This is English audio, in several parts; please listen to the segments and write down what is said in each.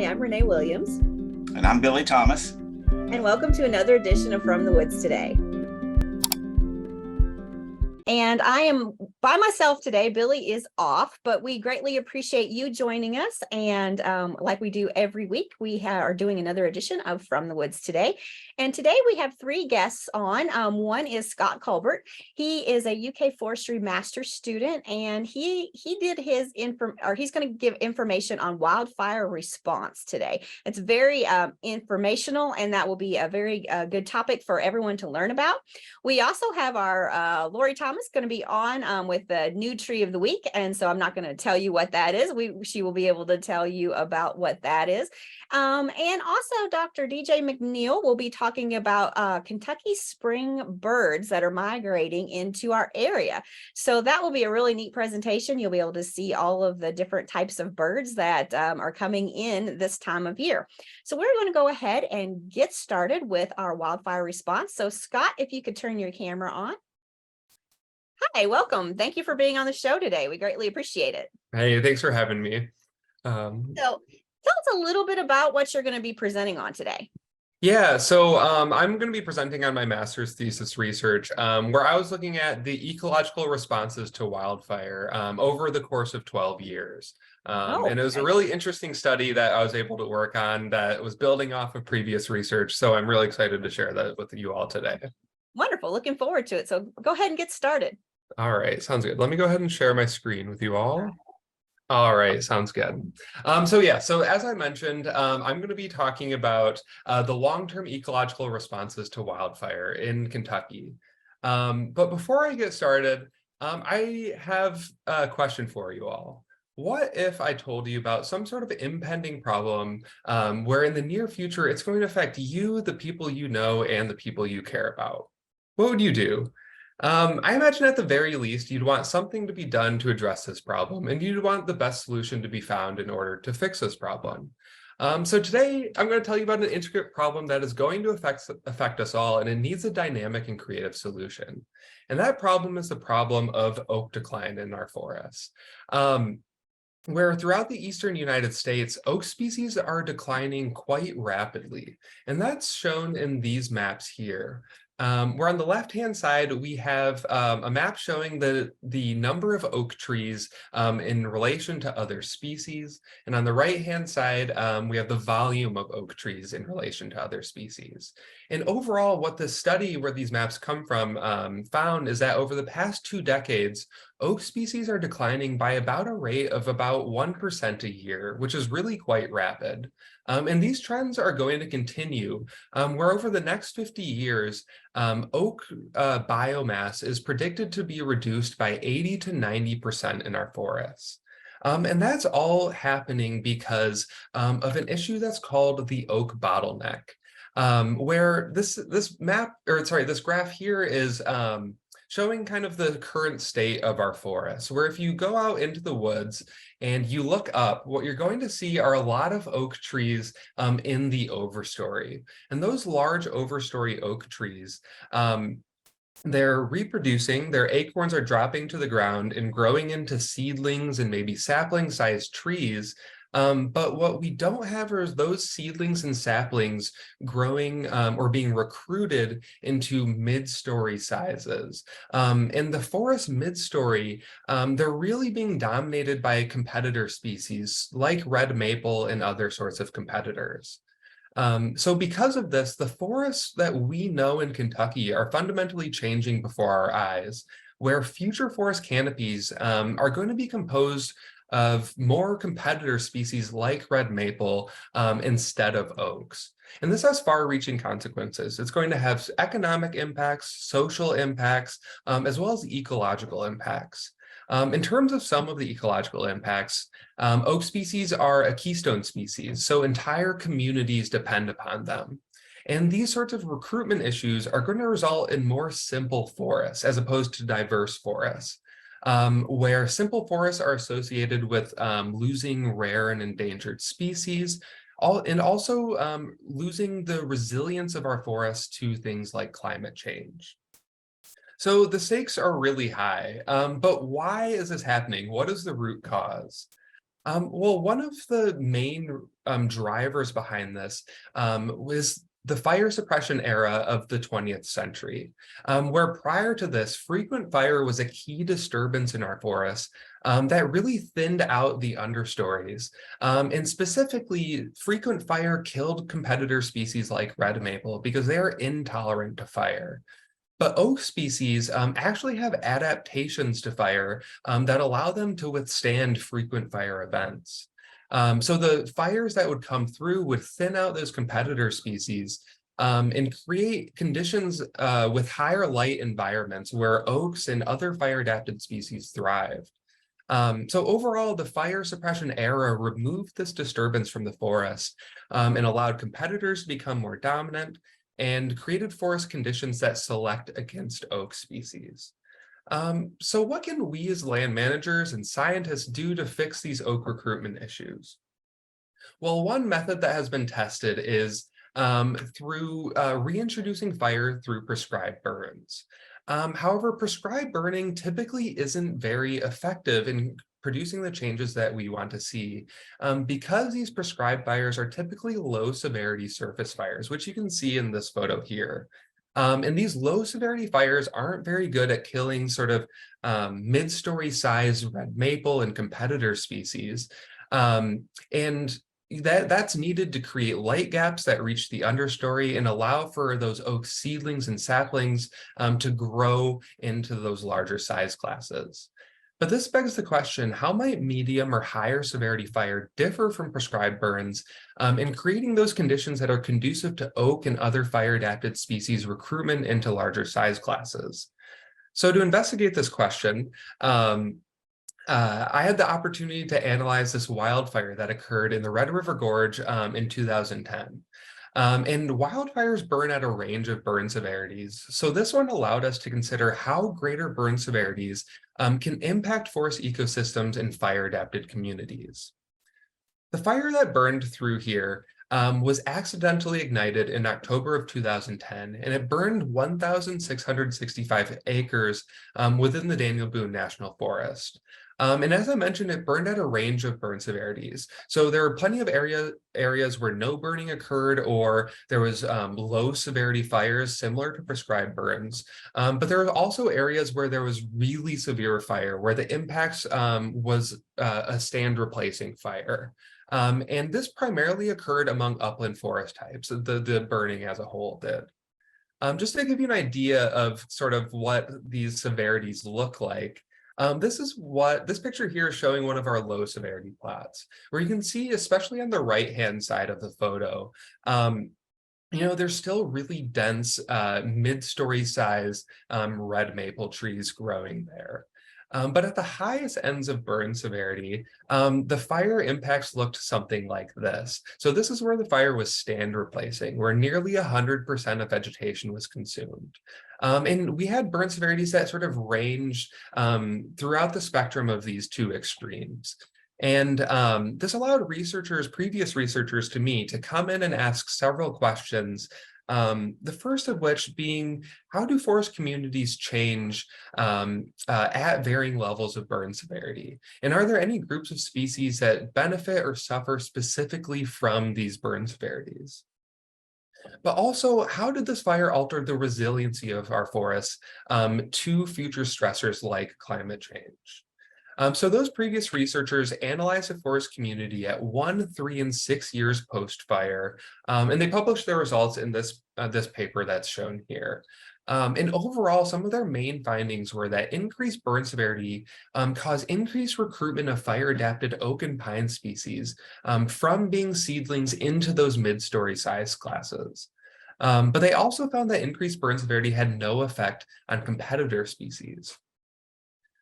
I'm Renee Williams. And I'm Billy Thomas. And welcome to another edition of From the Woods Today. And I am by myself today. Billy is off, but we greatly appreciate you joining us. And like we do every week, we are doing another edition of From the Woods Today. And today we have three guests on. One is Scott Colbert. He is a UK Forestry Master's student, and he did his he's going to give information on wildfire response today. It's very informational, and that will be a very good topic for everyone to learn about. We also have our Lori Thomas going to be on with the new tree of the week, and so I'm not going to tell you what that is. She will be able to tell you about what that is. And also Dr. DJ McNeil will be talking about Kentucky spring birds that are migrating into our area. So that will be a really neat presentation. You'll be able to see all of the different types of birds that are coming in this time of year. So we're going to go ahead and get started with our wildfire response. So Scott, if you could turn your camera on. Hi, welcome. Thank you for being on the show today. We greatly appreciate it. Hey, thanks for having me. So tell us a little bit about what you're going to be presenting on today. Yeah, so I'm going to be presenting on my master's thesis research where I was looking at the ecological responses to wildfire over the course of 12 years. And it was a really interesting study that I was able to work on that was building off of previous research. So I'm really excited to share that with you all today. Wonderful. Looking forward to it. So go ahead and get started. All right, sounds good. Let me go ahead and share my screen with you all. All right, sounds good. So as I mentioned, I'm going to be talking about the long-term ecological responses to wildfire in Kentucky. But before I get started, I have a question for you all. What if I told you about some sort of impending problem where in the near future it's going to affect you, the people you know, and the people you care about? What would you do? I imagine at the very least, you'd want something to be done to address this problem, and you'd want the best solution to be found in order to fix this problem. So today, I'm going to tell you about an intricate problem that is going to affect us all, and it needs a dynamic and creative solution. And that problem is the problem of oak decline in our forests. Where throughout the eastern United States, oak species are declining quite rapidly. And that's shown in these maps here. Where on the left-hand side, we have a map showing the number of oak trees in relation to other species. And on the right-hand side, we have the volume of oak trees in relation to other species. And overall, what the study where these maps come from found is that over the past 2 decades, oak species are declining by about a rate of about 1% a year, which is really quite rapid. And these trends are going to continue, where over the next 50 years, oak biomass is predicted to be reduced by 80 to 90% in our forests. And that's all happening because of an issue that's called the oak bottleneck, where this graph here is showing kind of the current state of our forests, where if you go out into the woods and you look up, what you're going to see are a lot of oak trees in the overstory. And those large overstory oak trees, they're reproducing, their acorns are dropping to the ground and growing into seedlings and maybe sapling-sized trees. But what we don't have is those seedlings and saplings growing or being recruited into mid-story sizes. In the forest mid-story, they're really being dominated by competitor species like red maple and other sorts of competitors. So because of this, the forests that we know in Kentucky are fundamentally changing before our eyes, where future forest canopies are going to be composed of more competitor species like red maple instead of oaks. And this has far-reaching consequences. It's going to have economic impacts, social impacts, as well as ecological impacts. In terms of some of the ecological impacts, oak species are a keystone species, so entire communities depend upon them. And these sorts of recruitment issues are going to result in more simple forests as opposed to diverse forests. Where simple forests are associated with losing rare and endangered species, and also losing the resilience of our forests to things like climate change. So the stakes are really high, but why is this happening? What is the root cause? Well, one of the main drivers behind this was the fire suppression era of the 20th century, where prior to this, frequent fire was a key disturbance in our forests that really thinned out the understories. And specifically, frequent fire killed competitor species like red maple because they are intolerant to fire. But oak species actually have adaptations to fire that allow them to withstand frequent fire events. So the fires that would come through would thin out those competitor species and create conditions with higher light environments where oaks and other fire-adapted species thrive. So overall, the fire suppression era removed this disturbance from the forest and allowed competitors to become more dominant and created forest conditions that select against oak species. So what can we as land managers and scientists do to fix these oak recruitment issues? Well, one method that has been tested is through reintroducing fire through prescribed burns. However, prescribed burning typically isn't very effective in producing the changes that we want to see because these prescribed fires are typically low severity surface fires, which you can see in this photo here. And these low severity fires aren't very good at killing sort of mid-story size red maple and competitor species. And that's needed to create light gaps that reach the understory and allow for those oak seedlings and saplings to grow into those larger size classes. But this begs the question, how might medium or higher severity fire differ from prescribed burns in creating those conditions that are conducive to oak and other fire-adapted species recruitment into larger size classes? So to investigate this question, I had the opportunity to analyze this wildfire that occurred in the Red River Gorge in 2010. And wildfires burn at a range of burn severities. So this one allowed us to consider how greater burn severities can impact forest ecosystems and fire-adapted communities. The fire that burned through here was accidentally ignited in October of 2010, and it burned 1,665 acres within the Daniel Boone National Forest. And as I mentioned, it burned at a range of burn severities. So there are plenty of areas where no burning occurred, or there was low severity fires similar to prescribed burns. But there are also areas where there was really severe fire, where the impacts was a stand replacing fire. And this primarily occurred among upland forest types, the burning as a whole did. Just to give you an idea of sort of what these severities look like, this picture here is showing one of our low severity plots, where you can see, especially on the right-hand side of the photo, there's still really dense mid-story size red maple trees growing there. But at the highest ends of burn severity, the fire impacts looked something like this. So this is where the fire was stand replacing, where nearly 100% of vegetation was consumed. And we had burn severities that sort of ranged throughout the spectrum of these two extremes. And this allowed previous researchers to me, to come in and ask several questions. The first of which being, how do forest communities change at varying levels of burn severity? And are there any groups of species that benefit or suffer specifically from these burn severities? But also, how did this fire alter the resiliency of our forests to future stressors like climate change? So those previous researchers analyzed the forest community at 1, 3, and 6 years post-fire, and they published their results in this paper that's shown here. And overall, some of their main findings were that increased burn severity caused increased recruitment of fire-adapted oak and pine species from being seedlings into those mid-story size classes. But they also found that increased burn severity had no effect on competitor species.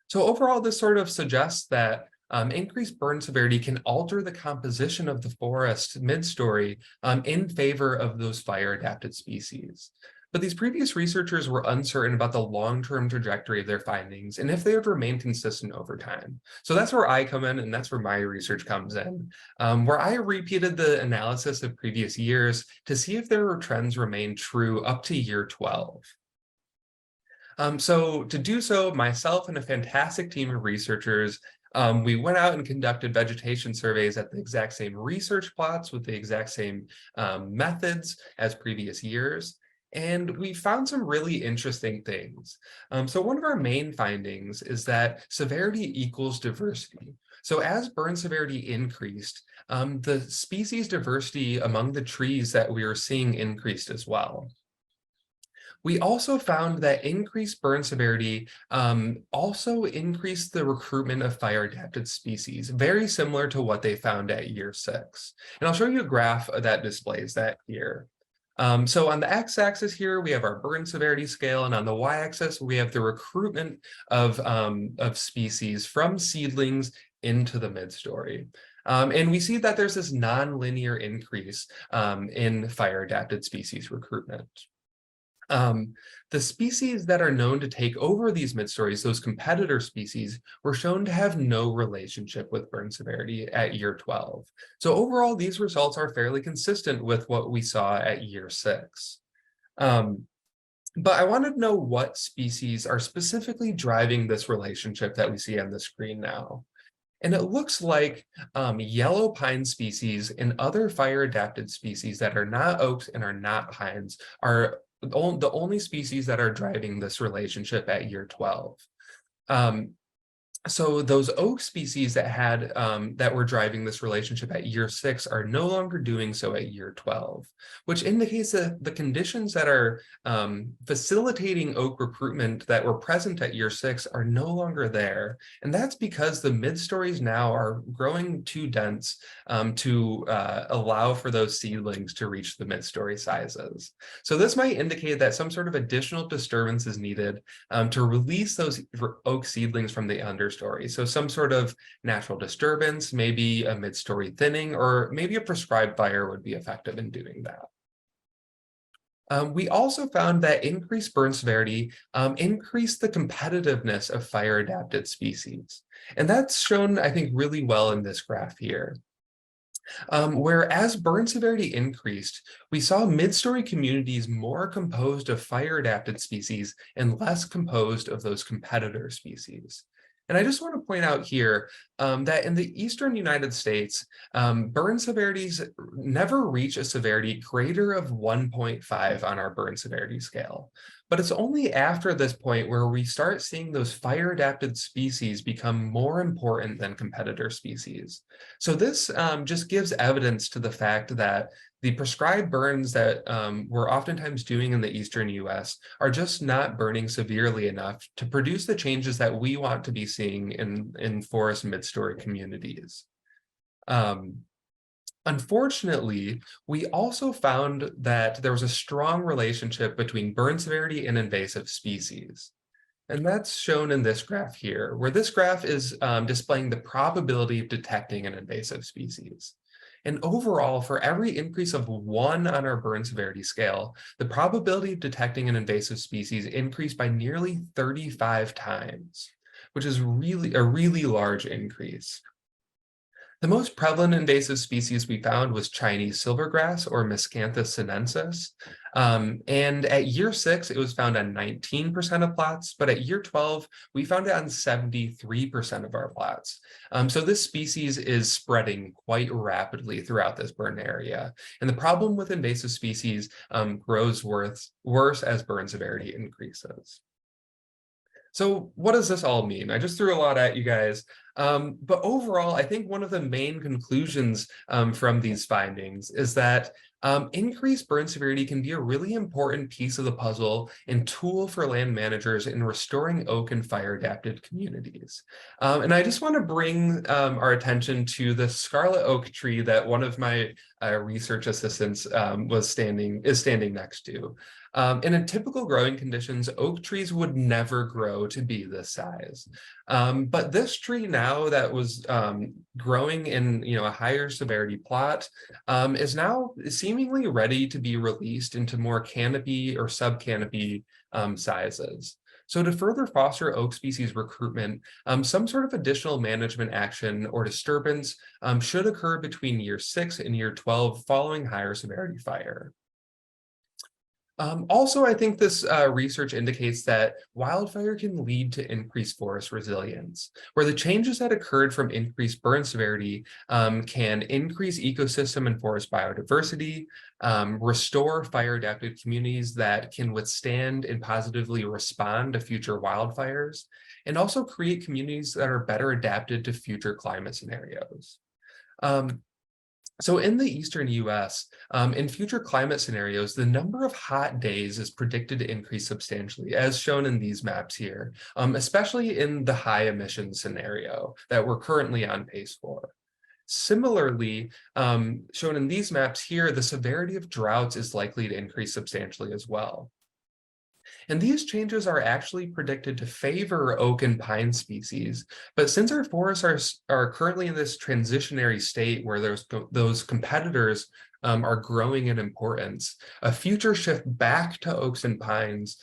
So overall, this sort of suggests that increased burn severity can alter the composition of the forest mid-story in favor of those fire-adapted species. But these previous researchers were uncertain about the long-term trajectory of their findings and if they would remain consistent over time. So that's where I come in, and that's where my research comes in, where I repeated the analysis of previous years to see if their trends remained true up to year 12. So to do so, myself and a fantastic team of researchers We went out and conducted vegetation surveys at the exact same research plots with the exact same methods as previous years. And we found some really interesting things. So one of our main findings is that severity equals diversity. So as burn severity increased, the species diversity among the trees that we were seeing increased as well. We also found that increased burn severity also increased the recruitment of fire-adapted species, very similar to what they found at year 6. And I'll show you a graph that displays that here. So on the x-axis here, we have our burn severity scale, and on the y-axis, we have the recruitment of species from seedlings into the mid-story. And we see that there's this non-linear increase in fire-adapted species recruitment. The species that are known to take over these mid-stories, those competitor species, were shown to have no relationship with burn severity at year 12. So overall, these results are fairly consistent with what we saw at year 6. But I wanted to know what species are specifically driving this relationship that we see on the screen now. And it looks like yellow pine species and other fire-adapted species that are not oaks and are not pines are the only species that are driving this relationship at year 12. So those oak species that had that were driving this relationship at year 6 are no longer doing so at year 12, which indicates that the conditions that are facilitating oak recruitment that were present at year 6 are no longer there. And that's because the mid-stories now are growing too dense to allow for those seedlings to reach the mid-story sizes. So this might indicate that some sort of additional disturbance is needed to release those oak seedlings from the understory. So some sort of natural disturbance, maybe a mid-story thinning, or maybe a prescribed fire would be effective in doing that. We also found that increased burn severity increased the competitiveness of fire-adapted species. And that's shown, I think, really well in this graph here. Where as burn severity increased, we saw mid-story communities more composed of fire-adapted species and less composed of those competitor species. And I just want to point out here that in the eastern United States, burn severities never reach a severity greater of 1.5 on our burn severity scale. But it's only after this point where we start seeing those fire-adapted species become more important than competitor species. So this just gives evidence to the fact that the prescribed burns that we're oftentimes doing in the eastern US are just not burning severely enough to produce the changes that we want to be seeing in forest mid-story communities. Unfortunately, we also found that there was a strong relationship between burn severity and invasive species. And that's shown in this graph here, where this graph is displaying the probability of detecting an invasive species. And overall, for every increase of 1 on our burn severity scale, the probability of detecting an invasive species increased by nearly 35 times, which is really a really large increase. The most prevalent invasive species we found was Chinese silvergrass, or Miscanthus sinensis. And at year 6, it was found on 19% of plots, but at year 12, we found it on 73% of our plots. So this species is spreading quite rapidly throughout this burn area. And the problem with invasive species grows worse as burn severity increases. So what does this all mean? I just threw a lot at you guys. But overall, I think one of the main conclusions from these findings is that increased burn severity can be a really important piece of the puzzle and tool for land managers in restoring oak and fire-adapted communities. And I just want to bring our attention to the scarlet oak tree that one of my research assistants is standing next to. In typical growing conditions, oak trees would never grow to be this size. But this tree now that was growing in a higher severity plot is now seemingly ready to be released into more canopy or subcanopy sizes. So to further foster oak species recruitment, some sort of additional management action or disturbance should occur between year 6 and year 12 following higher severity fire. Also, I think this research indicates that wildfire can lead to increased forest resilience, where the changes that occurred from increased burn severity can increase ecosystem and forest biodiversity, restore fire-adapted communities that can withstand and positively respond to future wildfires, and also create communities that are better adapted to future climate scenarios. So in the eastern US, in future climate scenarios, the number of hot days is predicted to increase substantially, as shown in these maps here, especially in the high emission scenario that we're currently on pace for. Similarly, shown in these maps here, the severity of droughts is likely to increase substantially as well. And these changes are actually predicted to favor oak and pine species. But since our forests are currently in this transitionary state where those competitors are growing in importance, a future shift back to oaks and pines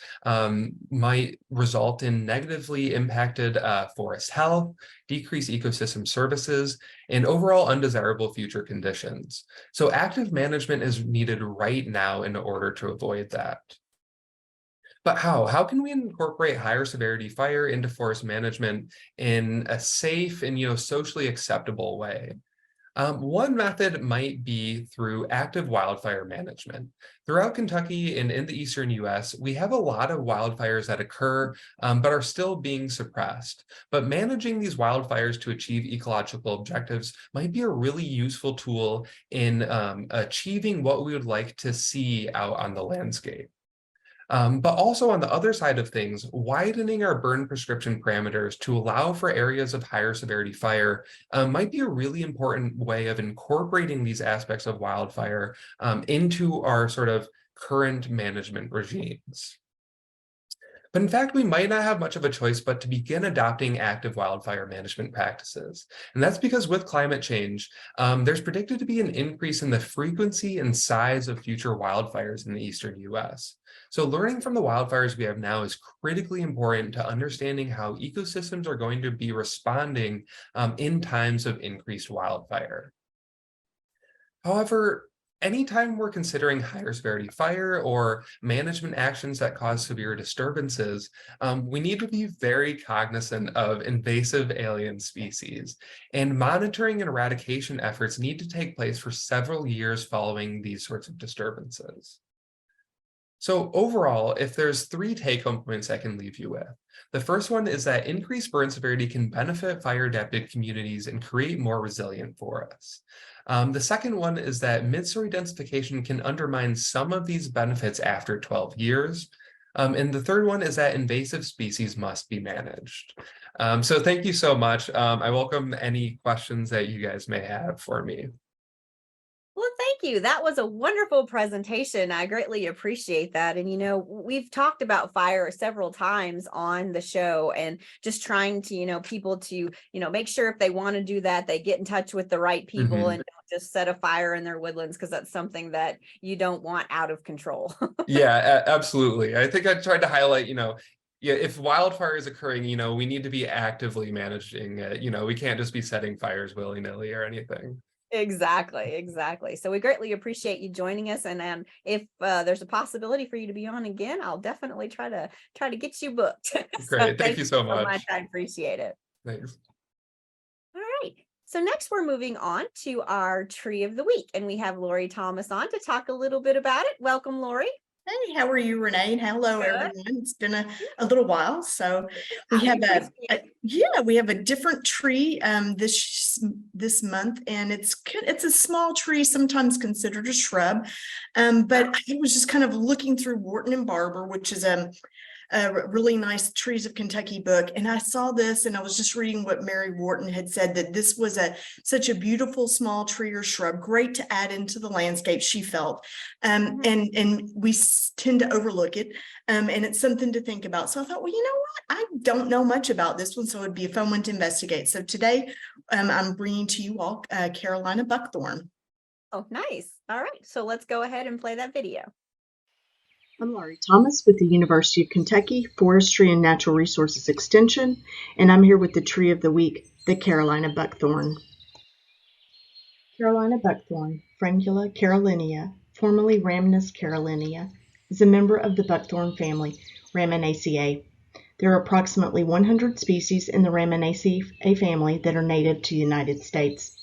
might result in negatively impacted forest health, decreased ecosystem services, and overall undesirable future conditions. So active management is needed right now in order to avoid that. But how? How can we incorporate higher severity fire into forest management in a safe and socially acceptable way? One method might be through active wildfire management. Throughout Kentucky and in the eastern US, we have a lot of wildfires that occur, but are still being suppressed. But managing these wildfires to achieve ecological objectives might be a really useful tool in achieving what we would like to see out on the landscape. But also on the other side of things, widening our burn prescription parameters to allow for areas of higher severity fire might be a really important way of incorporating these aspects of wildfire into our sort of current management regimes. But in fact, we might not have much of a choice but to begin adopting active wildfire management practices. And that's because with climate change, there's predicted to be an increase in the frequency and size of future wildfires in the eastern US. So learning from the wildfires we have now is critically important to understanding how ecosystems are going to be responding in times of increased wildfire. However, anytime we're considering higher severity fire or management actions that cause severe disturbances, we need to be very cognizant of invasive alien species. And monitoring and eradication efforts need to take place for several years following these sorts of disturbances. So overall, if there's three take-home points I can leave you with, the first one is that increased burn severity can benefit fire-adapted communities and create more resilient forests. The second one is that mid-story densification can undermine some of these benefits after 12 years. And the third one is that invasive species must be managed. So thank you so much. I welcome any questions that you guys may have for me. Well, thank you. That was a wonderful presentation. I greatly appreciate that. And, we've talked about fire several times on the show and just trying to, people to, make sure if they want to do that, they get in touch with the right people and don't just set a fire in their woodlands, because that's something that you don't want out of control. Yeah, absolutely. I think I tried to highlight, yeah, if wildfire is occurring, we need to be actively managing it. We can't just be setting fires willy-nilly or anything. Exactly. So we greatly appreciate you joining us. And if there's a possibility for you to be on again, I'll definitely try to get you booked. Great. Thank you so much. I appreciate it. Thanks. All right. So next we're moving on to our tree of the week, and we have Lori Thomas on to talk a little bit about it. Welcome, Lori. Hey, how are you, Renee? Hello, Good. everyone. It's been a little while. So we have we have a different tree this month, and it's a small tree, sometimes considered a shrub. But I was just kind of looking through Wharton and Barber, which is a really nice Trees of Kentucky book, and I saw this, and I was just reading what Mary Wharton had said, that this was such a beautiful small tree or shrub, great to add into the landscape, she felt, and we tend to overlook it, and it's something to think about. So I thought, well, you know what, I don't know much about this one, so it'd be a fun one to investigate. So today I'm bringing to you all Carolina buckthorn. Oh, nice. All right, so let's go ahead and play that video. I'm Laurie Thomas with the University of Kentucky Forestry and Natural Resources Extension, and I'm here with the Tree of the Week, the Carolina buckthorn. Carolina buckthorn, Fringula carolinea, formerly Rhamnus carolinea, is a member of the buckthorn family, Raminaceae. There are approximately 100 species in the Raminaceae family that are native to the United States.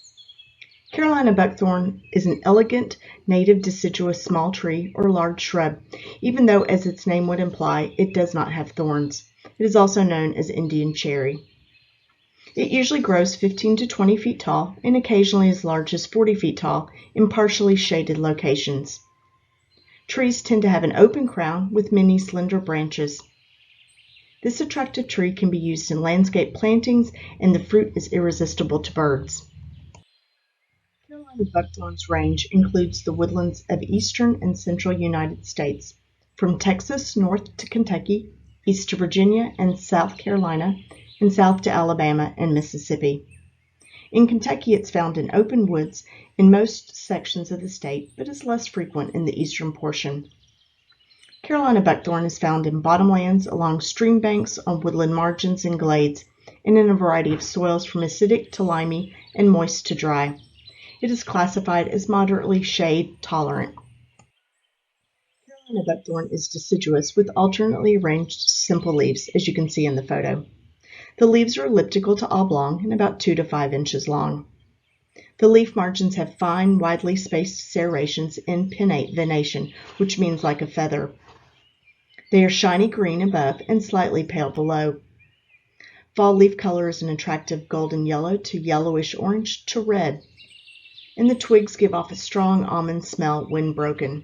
Carolina buckthorn is an elegant, native deciduous small tree or large shrub, even though, as its name would imply, it does not have thorns. It is also known as Indian cherry. It usually grows 15 to 20 feet tall and occasionally as large as 40 feet tall in partially shaded locations. Trees tend to have an open crown with many slender branches. This attractive tree can be used in landscape plantings, and the fruit is irresistible to birds. Carolina buckthorn's range includes the woodlands of eastern and central United States, from Texas north to Kentucky, east to Virginia and South Carolina, and south to Alabama and Mississippi. In Kentucky, it's found in open woods in most sections of the state, but is less frequent in the eastern portion. Carolina buckthorn is found in bottomlands, along stream banks, on woodland margins and glades, and in a variety of soils from acidic to limey and moist to dry. It is classified as moderately shade tolerant. Carolina buckthorn is deciduous with alternately arranged simple leaves, as you can see in the photo. The leaves are elliptical to oblong and about 2 to 5 inches long. The leaf margins have fine, widely spaced serrations in pinnate venation, which means like a feather. They are shiny green above and slightly pale below. Fall leaf color is an attractive golden yellow to yellowish orange to red, and the twigs give off a strong almond smell when broken.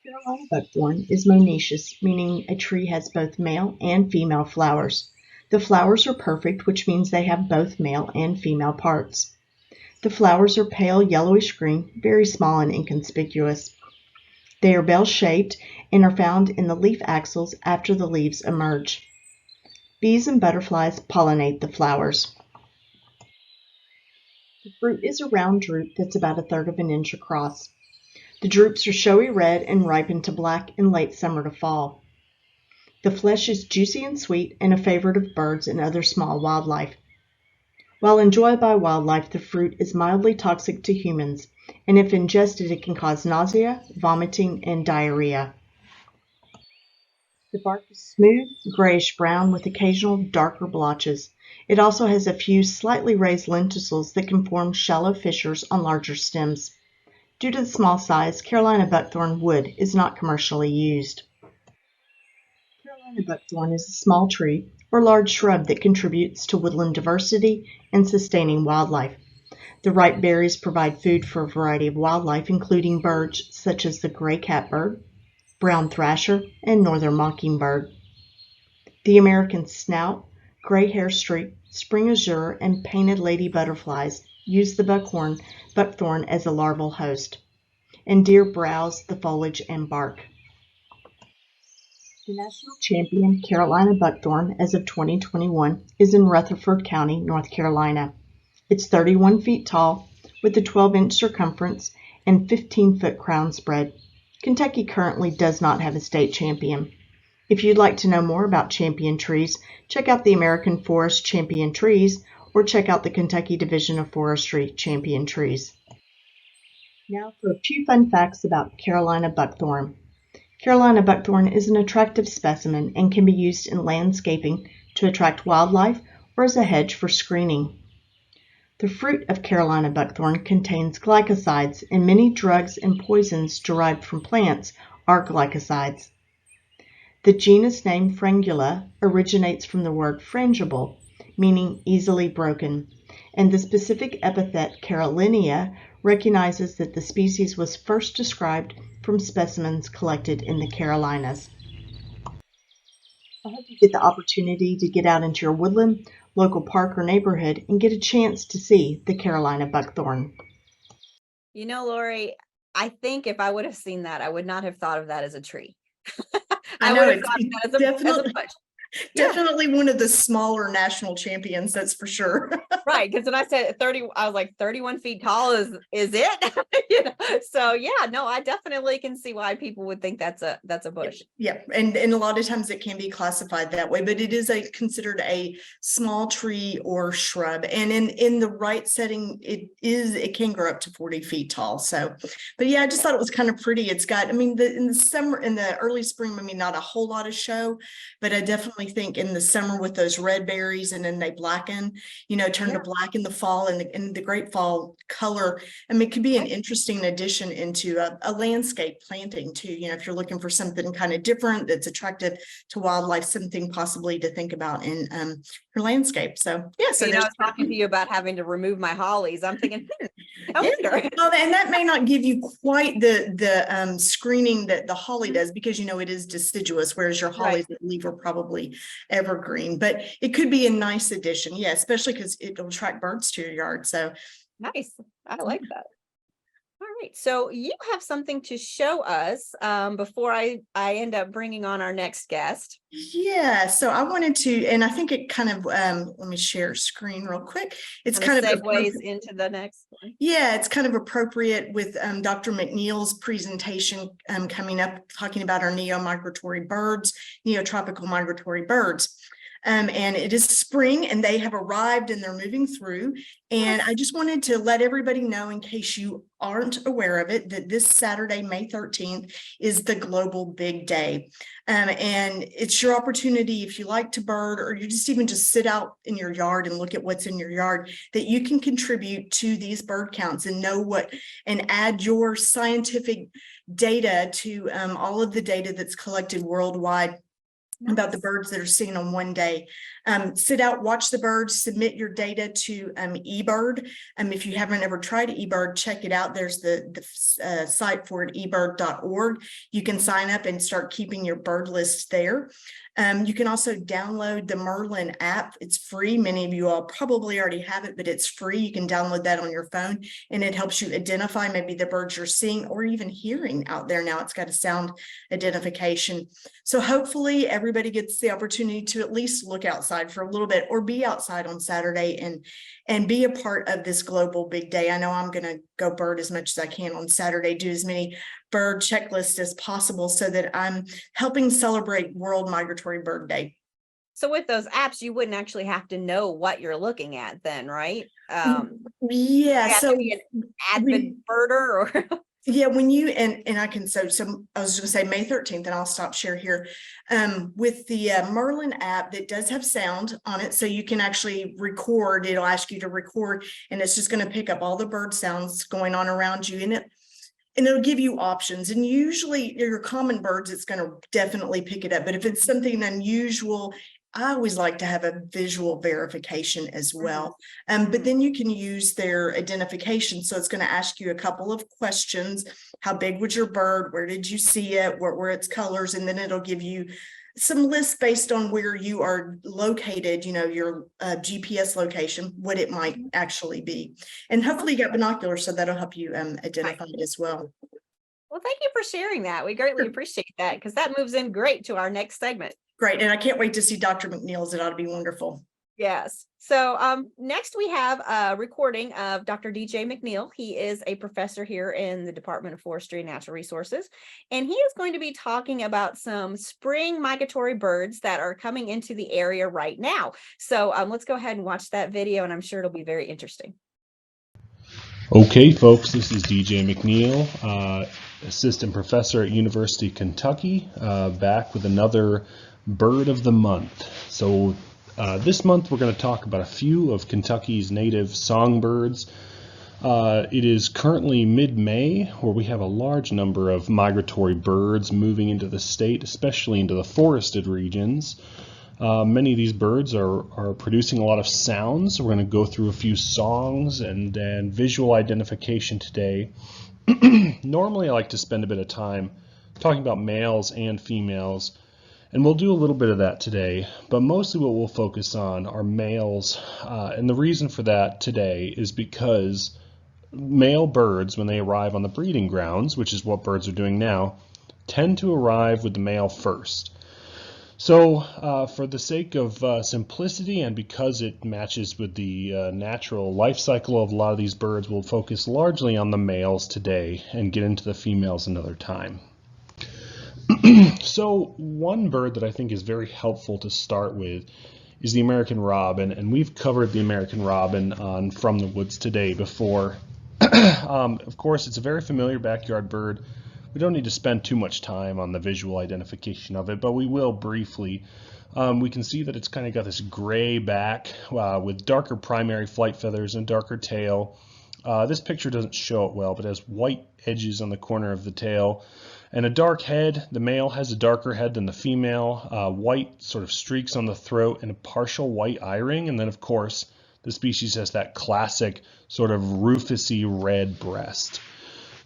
Carolina buckthorn is monoecious, meaning a tree has both male and female flowers. The flowers are perfect, which means they have both male and female parts. The flowers are pale yellowish green, very small and inconspicuous. They are bell-shaped and are found in the leaf axils after the leaves emerge. Bees and butterflies pollinate the flowers. The fruit is a round drupe that's about 1/3 of an inch across. The drupes are showy red and ripen to black in late summer to fall. The flesh is juicy and sweet and a favorite of birds and other small wildlife. While enjoyed by wildlife, the fruit is mildly toxic to humans, and if ingested, it can cause nausea, vomiting, and diarrhea. The bark is smooth, grayish-brown with occasional darker blotches. It also has a few slightly raised lenticels that can form shallow fissures on larger stems. Due to the small size, Carolina buckthorn wood is not commercially used. Carolina buckthorn is a small tree or large shrub that contributes to woodland diversity and sustaining wildlife. The ripe berries provide food for a variety of wildlife, including birds such as the gray catbird, brown thrasher, and northern mockingbird. The American snout, gray hairstreak, spring azure, and painted lady butterflies use the buckthorn as a larval host, and deer browse the foliage and bark. The national champion Carolina buckthorn as of 2021 is in Rutherford County, North Carolina. It's 31 feet tall with a 12-inch circumference and 15-foot crown spread. Kentucky currently does not have a state champion. If you'd like to know more about champion trees, check out the American Forest Champion Trees or check out the Kentucky Division of Forestry Champion Trees. Now for a few fun facts about Carolina buckthorn. Carolina buckthorn is an attractive specimen and can be used in landscaping to attract wildlife or as a hedge for screening. The fruit of Carolina buckthorn contains glycosides, and many drugs and poisons derived from plants are glycosides. The genus name Frangula originates from the word frangible, meaning easily broken, and the specific epithet Carolinia recognizes that the species was first described from specimens collected in the Carolinas. I hope you get the opportunity to get out into your woodland, local park, or neighborhood and get a chance to see the Carolina buckthorn. You know, Lori, I think if I would have seen that, I would not have thought of that as a tree. I I know would have it's thought of that as a definitely bush. Yeah. Definitely one of the smaller national champions, that's for sure. Right, because when I said 30, I was like 31 feet tall is it? You know, so yeah, no, I definitely can see why people would think that's a bush. Yeah, and a lot of times it can be classified that way, but it is considered a small tree or shrub. And in the right setting, it can grow up to 40 feet tall. So, but yeah, I just thought it was kind of pretty. It's got, I mean, in the summer, in the early spring, I mean, not a whole lot of show, but I definitely think in the summer with those red berries and then they blacken, you know, turn to black in the fall, and the great fall color. I mean, it could be an interesting addition into a landscape planting too. You know, if you're looking for something kind of different that's attractive to wildlife, something possibly to think about in your landscape. So yeah, so You know, I there's was talking to you about having to remove my hollies. I'm thinking, I wonder. well, and that may not give you quite the screening that the holly does, because you know it is deciduous, whereas your hollies, I believe, are probably evergreen. But it could be a nice addition, yeah, especially because it'll attract birds to your yard. So Nice. I like that. All right. So you have something to show us before I end up bringing on our next guest. yeah, so I wanted to, and I think it kind of, let me share screen real quick. It's Kind kind of of segues into the next one. yeah, it's kind of appropriate with Dr. McNeil's presentation coming up, talking about our neo-migratory birds, neotropical migratory birds. And it is spring and they have arrived and they're moving through. And I just wanted to let everybody know, in case you aren't aware of it, that this Saturday, May 13th, is the Global Big Day. And it's your opportunity, if you like to bird, or you just even just sit out in your yard and look at what's in your yard, that you can contribute to these bird counts and know what, and add your scientific data to all of the data that's collected worldwide about the birds that are seen on one day. Sit out, watch the birds, submit your data to eBird. If you haven't ever tried eBird, check it out. There's the site for it, ebird.org. You can sign up and start keeping your bird list there. You can also download the Merlin app. It's free. Many of you all probably already have it, but it's free. You can download that on your phone, and it helps you identify maybe the birds you're seeing or even hearing out there. Now it's got a sound identification. So hopefully everybody gets the opportunity to at least look outside for a little bit, or be outside on Saturday and be a part of this Global Big Day. I know I'm going to go bird as much as I can on Saturday, do as many bird checklists as possible, so that I'm helping celebrate World Migratory Bird Day. So with those apps, you wouldn't actually have to know what you're looking at then, right? Yeah, so be an avid birder or yeah, when you and I can, so I was going to say May 13th, and I'll stop share here. With the Merlin app, that does have sound on it, so you can actually record. It'll ask you to record, and it's just going to pick up all the bird sounds going on around you, and it'll give you options. And usually your common birds, it's going to definitely pick it up. But if it's something unusual, I always like to have a visual verification as well. But then you can use their identification. So it's going to ask you a couple of questions. How big was your bird? Where did you see it? What were its colors? And then it'll give you some lists based on where you are located, your GPS location, what it might actually be. And hopefully you got binoculars, so that'll help you identify it as well. Well, thank you for sharing that. We greatly appreciate that, because that moves in great to our next segment. Great. And I can't wait to see Dr. McNeil's. It ought to be wonderful. Yes. So next we have a recording of Dr. DJ McNeil. He is a professor here in the Department of Forestry and Natural Resources, and he is going to be talking about some spring migratory birds that are coming into the area right now. So let's go ahead and watch that video, and I'm sure it'll be very interesting. Okay, folks, this is DJ McNeil, assistant professor at University of Kentucky, back with another bird of the month. So this month we're going to talk about a few of Kentucky's native songbirds. It is currently mid-May, where we have a large number of migratory birds moving into the state, especially into the forested regions. Many of these birds are producing a lot of sounds. We're going to go through a few songs and visual identification today. Normally I like to spend a bit of time talking about males and females, and we'll do a little bit of that today, but mostly what we'll focus on are males. And the reason for that today is because male birds, when they arrive on the breeding grounds, which is what birds are doing now, tend to arrive with the male first. So for the sake of simplicity and because it matches with the natural life cycle of a lot of these birds, we'll focus largely on the males today and get into the females another time. So one bird that I think is very helpful to start with is the American robin, and we've covered the American robin on From the Woods Today before. Of course, it's a very familiar backyard bird. We don't need to spend too much time on the visual identification of it, but we will briefly. We can see that it's kind of got this gray back with darker primary flight feathers and darker tail. This picture doesn't show it well, but it has white edges on the corner of the tail and a dark head. The male has a darker head than the female, white sort of streaks on the throat and a partial white eye ring, and then of course the species has that classic sort of rufusy red breast.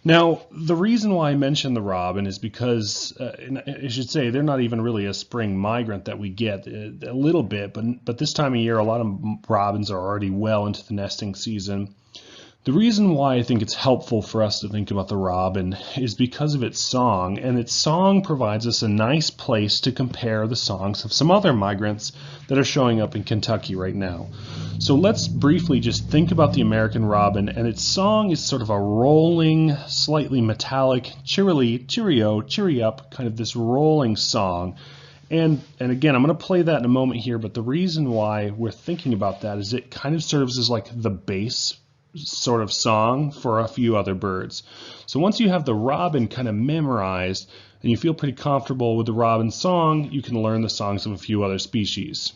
Now, the reason why I mention the robin is because, I should say, they're not even really a spring migrant that we get, a little bit, but this time of year, a lot of robins are already well into the nesting season. The reason why I think it's helpful for us to think about the robin is because of its song, and its song provides us a nice place to compare the songs of some other migrants that are showing up in Kentucky right now. So let's briefly just think about the American robin, and its song is sort of a rolling, slightly metallic, cheerily, cheerio, cheery up, kind of this rolling song. And again, I'm going to play that in a moment here, but the reason why we're thinking about that is it kind of serves as like the base sort of song for a few other birds. So once you have the robin kind of memorized and you feel pretty comfortable with the robin song, you can learn the songs of a few other species.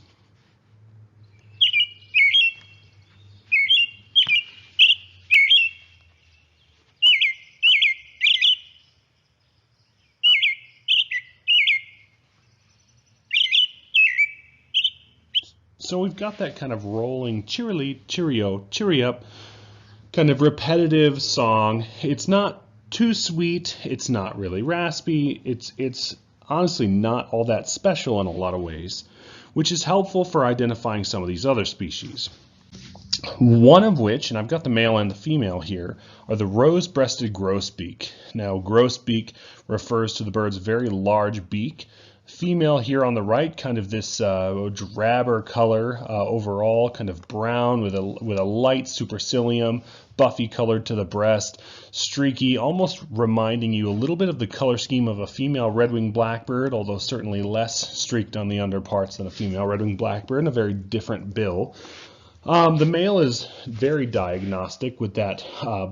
So we've got that kind of rolling cheerily, cheerio, cheery up kind of repetitive song. It's not too sweet, it's not really raspy, it's honestly not all that special in a lot of ways, which is helpful for identifying some of these other species. One of which, and I've got the male and the female here, are the rose-breasted grosbeak. Now, grosbeak refers to the bird's very large beak. Female here on the right, kind of this drabber color overall, kind of brown with a light supercilium, buffy colored to the breast, streaky, almost reminding you a little bit of the color scheme of a female red-winged blackbird, although certainly less streaked on the underparts than a female red-winged blackbird, and a very different bill. The male is very diagnostic with that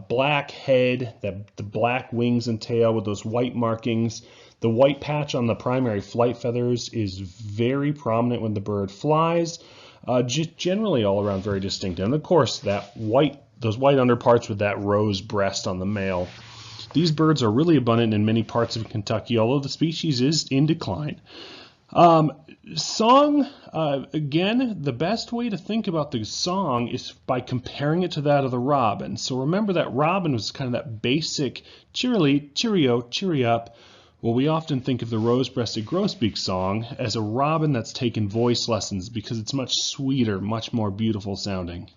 black head, the black wings and tail with those white markings. The white patch on the primary flight feathers is very prominent when the bird flies, generally all around very distinctive. And of course, those white underparts with that rose breast on the male. These birds are really abundant in many parts of Kentucky, although the species is in decline. Song, again, the best way to think about the song is by comparing it to that of the robin. So remember that robin was kind of that basic cheerily, cheerio, cheery up. Well, we often think of the rose-breasted grosbeak song as a robin that's taken voice lessons because it's much sweeter, much more beautiful sounding.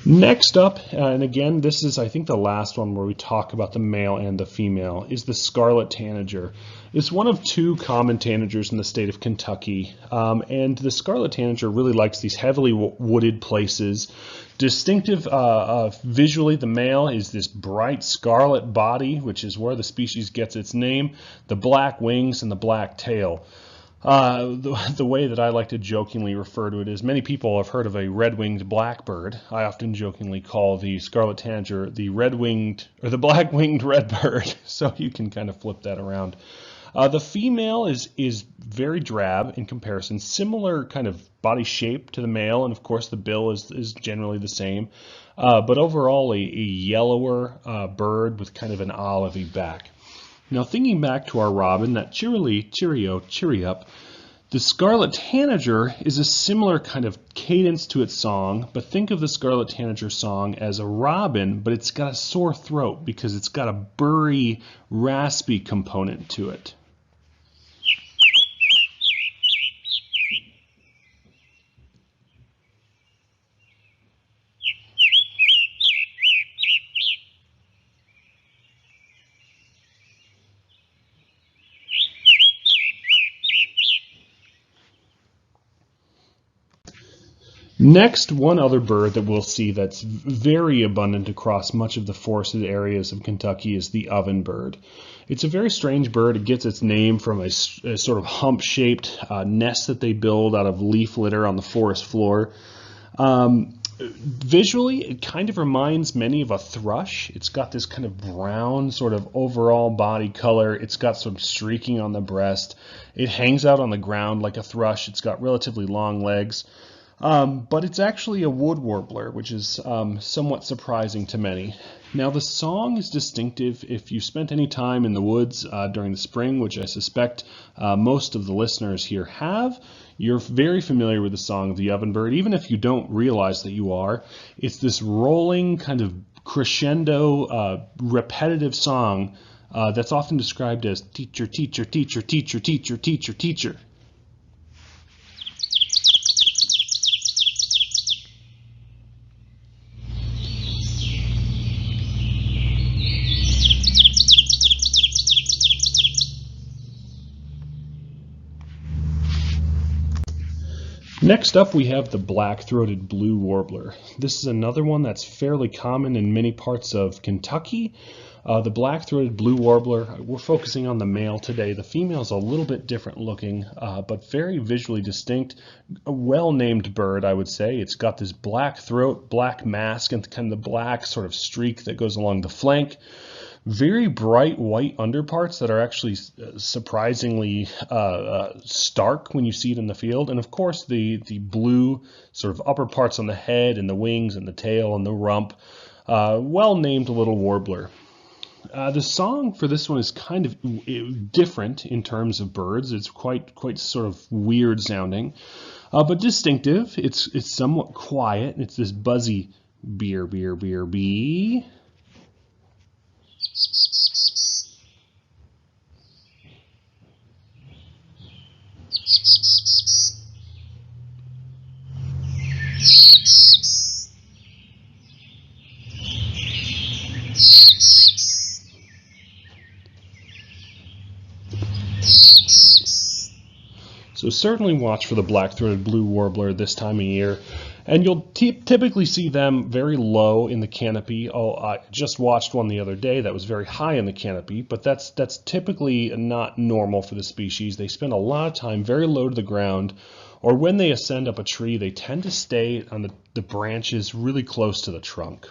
Next up, and again, this is I think the last one where we talk about the male and the female, is the scarlet tanager. It's one of two common tanagers in the state of Kentucky, and the scarlet tanager really likes these heavily wooded places. Distinctive visually, the male is this bright scarlet body, which is where the species gets its name, the black wings and the black tail. The way that I like to jokingly refer to it is many people have heard of a red-winged blackbird. I often jokingly call the scarlet tanager the red-winged or the black-winged redbird, so you can kind of flip that around. The female is very drab in comparison, similar kind of body shape to the male, and of course the bill is generally the same, but overall a yellower bird with kind of an olivey back. Now, thinking back to our robin, that cheerily, cheerio, cheery up, The scarlet tanager is a similar kind of cadence to its song, but think of the scarlet tanager song as a robin, but it's got a sore throat because it's got a burry, raspy component to it. Next, one other bird that we'll see that's very abundant across much of the forested areas of Kentucky is the ovenbird. It's a very strange bird. It gets its name from a sort of hump-shaped nest that they build out of leaf litter on the forest floor. Visually, it kind of reminds many of a thrush. It's got this kind of brown sort of overall body color. It's got some streaking on the breast. It hangs out on the ground like a thrush. It's got relatively long legs. But it's actually a wood warbler, which is somewhat surprising to many. Now, the song is distinctive. If you spent any time in the woods during the spring, which I suspect most of the listeners here have, you're very familiar with the song of the ovenbird, even if you don't realize that you are. It's this rolling kind of crescendo, repetitive song that's often described as teacher, teacher, teacher, teacher, teacher, teacher, teacher. Next up, we have the black-throated blue warbler. This is another one that's fairly common in many parts of Kentucky. The black-throated blue warbler, we're focusing on the male today. The female is a little bit different looking, but very visually distinct. A well-named bird, I would say. It's got this black throat, black mask, and kind of the black sort of streak that goes along the flank. Very bright white underparts that are actually surprisingly stark when you see it in the field. And of course the blue sort of upper parts on the head and the wings and the tail and the rump. Well-named little warbler. The song for this one is kind of different in terms of birds. It's quite sort of weird sounding, but distinctive. It's somewhat quiet. It's this buzzy beer, beer, beer, bee. So certainly watch for the black-throated blue warbler this time of year, and you'll typically see them very low in the canopy. Oh, I just watched one the other day that was very high in the canopy, but that's typically not normal for the species. They spend a lot of time very low to the ground, or when they ascend up a tree, they tend to stay on the branches really close to the trunk.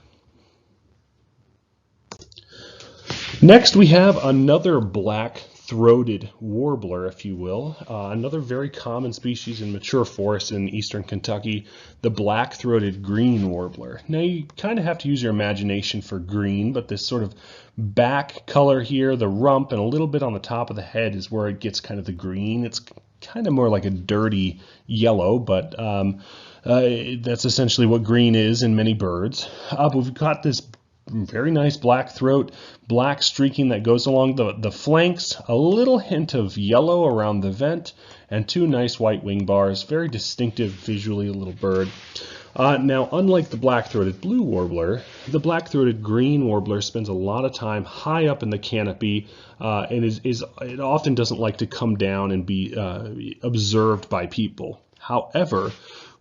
Next, we have another black-throated warbler, if you will, another very common species in mature forests in eastern Kentucky, the black-throated green warbler. Now, you kind of have to use your imagination for green, but this sort of back color here, the rump, and a little bit on the top of the head is where it gets kind of the green. It's kind of more like a dirty yellow, but that's essentially what green is in many birds. But we've got this very nice black throat, black streaking that goes along the flanks, a little hint of yellow around the vent, and two nice white wing bars. Very distinctive visually, a little bird. Now, unlike the black-throated blue warbler, the black-throated green warbler spends a lot of time high up in the canopy, and it often doesn't like to come down and be observed by people. However,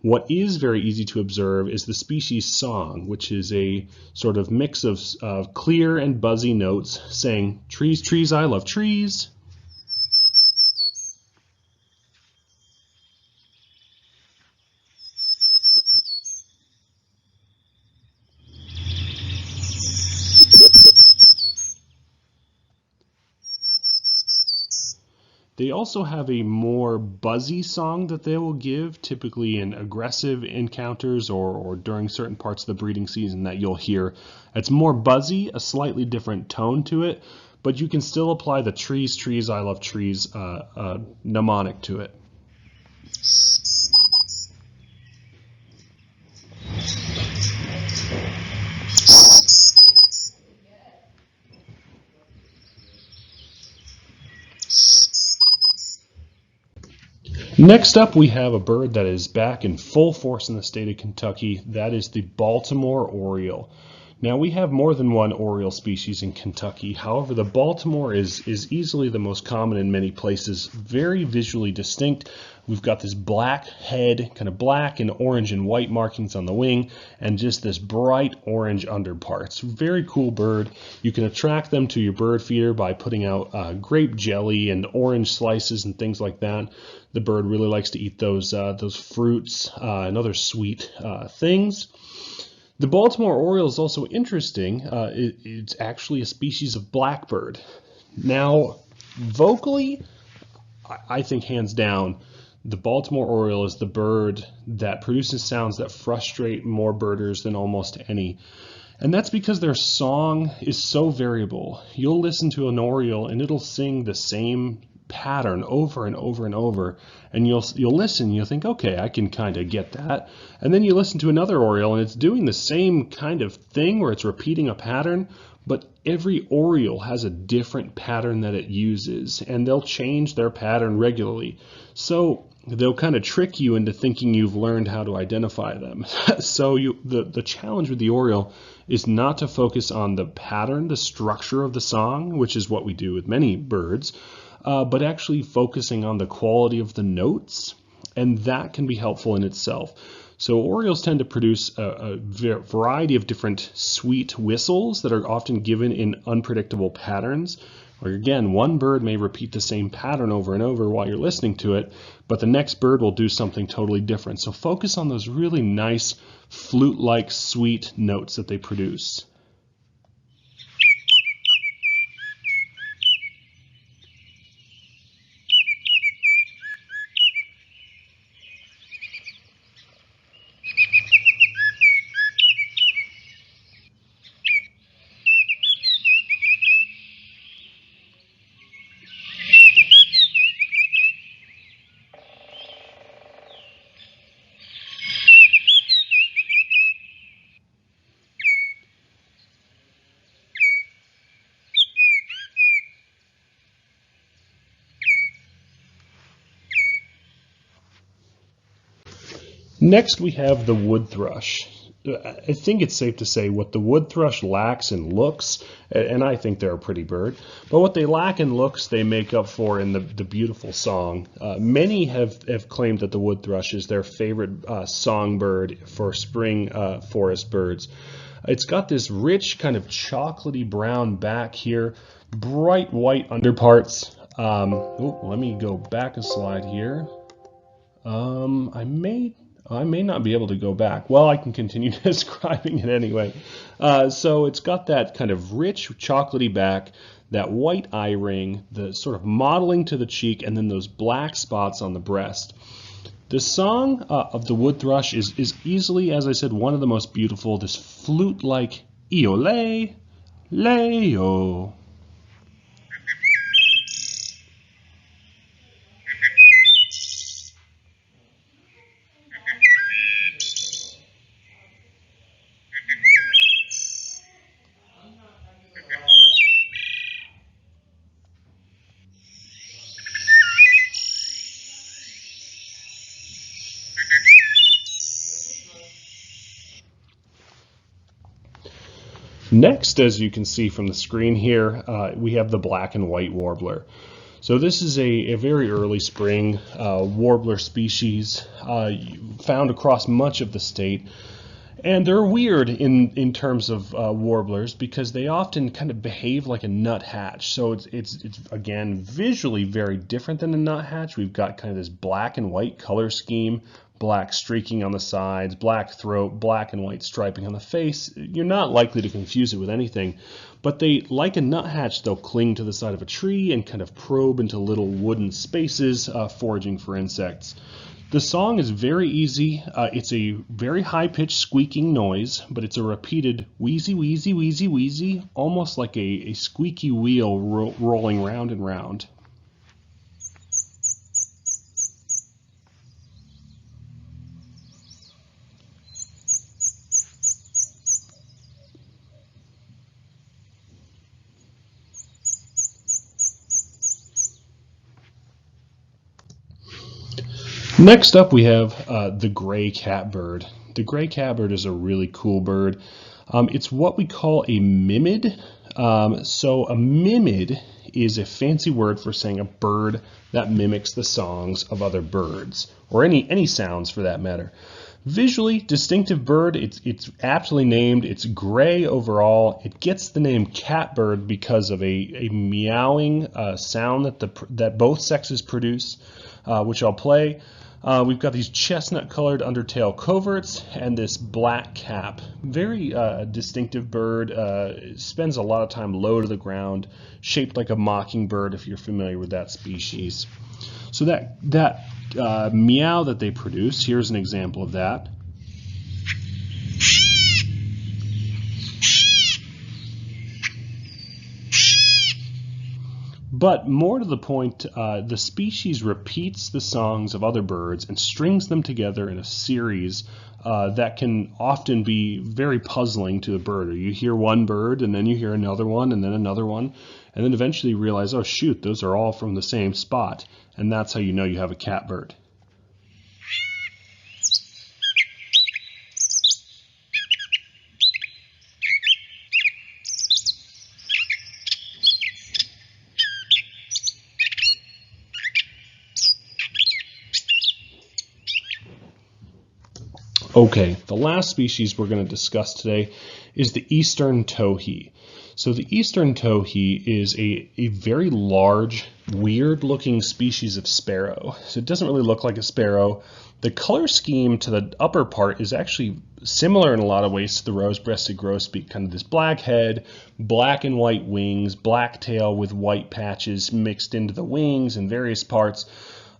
what is very easy to observe is the species song, which is a sort of mix of clear and buzzy notes saying, "Trees, trees, I love trees." They also have a more buzzy song that they will give, typically in aggressive encounters or during certain parts of the breeding season that you'll hear. It's more buzzy, a slightly different tone to it, but you can still apply the trees, trees, I love trees mnemonic to it. Next up, we have a bird that is back in full force in the state of Kentucky. That is the Baltimore oriole. Now, we have more than one oriole species in Kentucky. However, the Baltimore is easily the most common in many places, very visually distinct. We've got this black head, kind of black and orange and white markings on the wing, and just this bright orange underparts. Very cool bird. You can attract them to your bird feeder by putting out grape jelly and orange slices and things like that. The bird really likes to eat those fruits and other sweet things. The Baltimore oriole is also interesting. It's actually a species of blackbird. Now, vocally, I think hands down, the Baltimore oriole is the bird that produces sounds that frustrate more birders than almost any. And that's because their song is so variable. You'll listen to an oriole and it'll sing the same pattern over and over and over, and you'll listen, you'll think, okay, I can kind of get that. And then you listen to another oriole and it's doing the same kind of thing where it's repeating a pattern, but every oriole has a different pattern that it uses, and they'll change their pattern regularly. So they'll kind of trick you into thinking you've learned how to identify them. So the challenge with the oriole is not to focus on the pattern, the structure of the song, which is what we do with many birds, but actually focusing on the quality of the notes, and that can be helpful in itself. So orioles tend to produce a variety of different sweet whistles that are often given in unpredictable patterns. Or again, one bird may repeat the same pattern over and over while you're listening to it, but the next bird will do something totally different. So focus on those really nice flute-like sweet notes that they produce. Next, we have the wood thrush. I think it's safe to say what the wood thrush lacks in looks, and I think they're a pretty bird, but what they lack in looks, they make up for in the beautiful song. Many have claimed that the wood thrush is their favorite songbird for spring forest birds. It's got this rich kind of chocolatey brown back here, bright white underparts. Let me go back a slide here. I may not be able to go back. Well, I can continue describing it anyway. So it's got that kind of rich chocolatey back, that white eye ring, the sort of modeling to the cheek, and then those black spots on the breast. The song of the wood thrush is easily, as I said, one of the most beautiful, this flute-like iole, leo. Next, as you can see from the screen here, we have the black and white warbler. So this is a very early spring warbler species found across much of the state. And they're weird in terms of warblers because they often kind of behave like a nuthatch. So it's again visually very different than a nuthatch. We've got kind of this black and white color scheme, black streaking on the sides, black throat, black and white striping on the face. You're not likely to confuse it with anything, but they, like a nuthatch, they'll cling to the side of a tree and kind of probe into little wooden spaces, foraging for insects. The song is very easy. It's a very high-pitched squeaking noise, but it's a repeated wheezy, wheezy, wheezy, wheezy, almost like a squeaky wheel rolling round and round. Next up, we have the gray catbird. The gray catbird is a really cool bird. It's what we call a mimid. So a mimid is a fancy word for saying a bird that mimics the songs of other birds, or any sounds for that matter. Visually distinctive bird, it's aptly named. It's gray overall. It gets the name catbird because of a meowing sound that both sexes produce, which I'll play. We've got these chestnut colored undertail coverts and this black cap. Very distinctive bird. Spends a lot of time low to the ground, shaped like a mockingbird if you're familiar with that species. So that meow that they produce, here's an example of that. But more to the point, the species repeats the songs of other birds and strings them together in a series that can often be very puzzling to the bird. You hear one bird, and then you hear another one, and then another one, and then eventually you realize, oh shoot, those are all from the same spot. And that's how you know you have a catbird. Okay, the last species we're going to discuss today is the eastern towhee. So the eastern towhee is a very large, weird-looking species of sparrow. So it doesn't really look like a sparrow. The color scheme to the upper part is actually similar in a lot of ways to the rose-breasted grosbeak, kind of this black head, black and white wings, black tail with white patches mixed into the wings and various parts.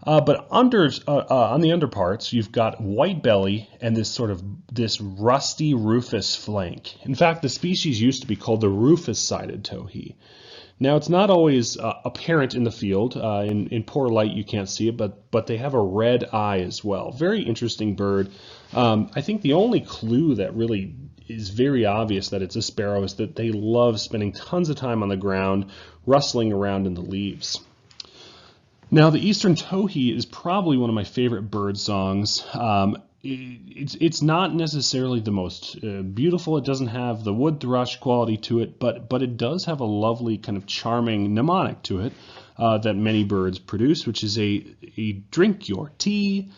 But on the underparts, you've got white belly and this rusty rufous flank. In fact, the species used to be called the rufous-sided towhee. Now, it's not always apparent in the field. In poor light, you can't see it, but they have a red eye as well. Very interesting bird. I think the only clue that really is very obvious that it's a sparrow is that they love spending tons of time on the ground, rustling around in the leaves. Now, the eastern towhee is probably one of my favorite bird songs. It's not necessarily the most beautiful. It doesn't have the wood thrush quality to it, but it does have a lovely kind of charming mnemonic to it that many birds produce, which is a drink your tea.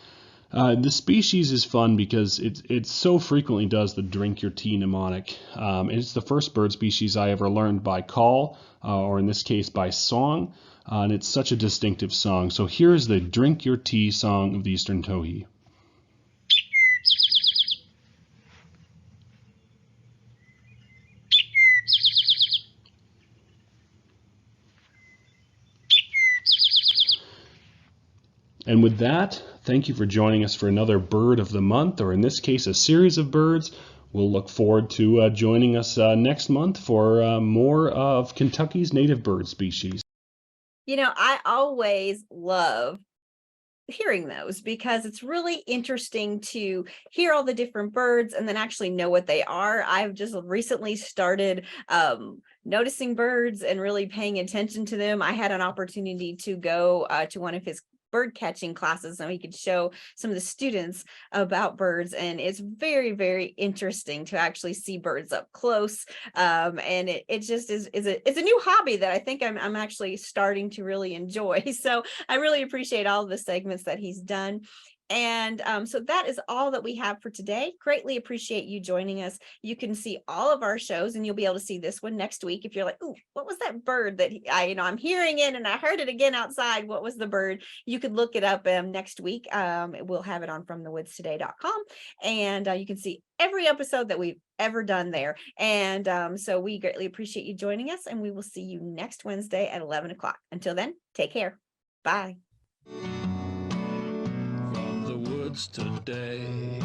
The species is fun because it so frequently does the drink your tea mnemonic. And it's the first bird species I ever learned by call, or in this case by song. And it's such a distinctive song. So here's the drink your tea song of the eastern towhee. And with that, thank you for joining us for another Bird of the Month, or in this case, a series of birds. We'll look forward to joining us next month for more of Kentucky's native bird species. You know, I always love hearing those because it's really interesting to hear all the different birds and then actually know what they are. I've just recently started noticing birds and really paying attention to them. I had an opportunity to go to one of his bird catching classes, and we could show some of the students about birds, and it's very, very interesting to actually see birds up close. And it just is it's a new hobby that I think I'm actually starting to really enjoy. So I really appreciate all of the segments that he's done. And so that is all that we have for today. Greatly appreciate you joining us. You can see all of our shows, and you'll be able to see this one next week. If you're like, "Ooh, what was that bird that I'm hearing it, and I heard it again outside? What was the bird?" You could look it up next week. We'll have it on FromTheWoodsToday.com, and you can see every episode that we've ever done there. And so we greatly appreciate you joining us, and we will see you next Wednesday at 11 o'clock. Until then, take care. Bye. From the woods today.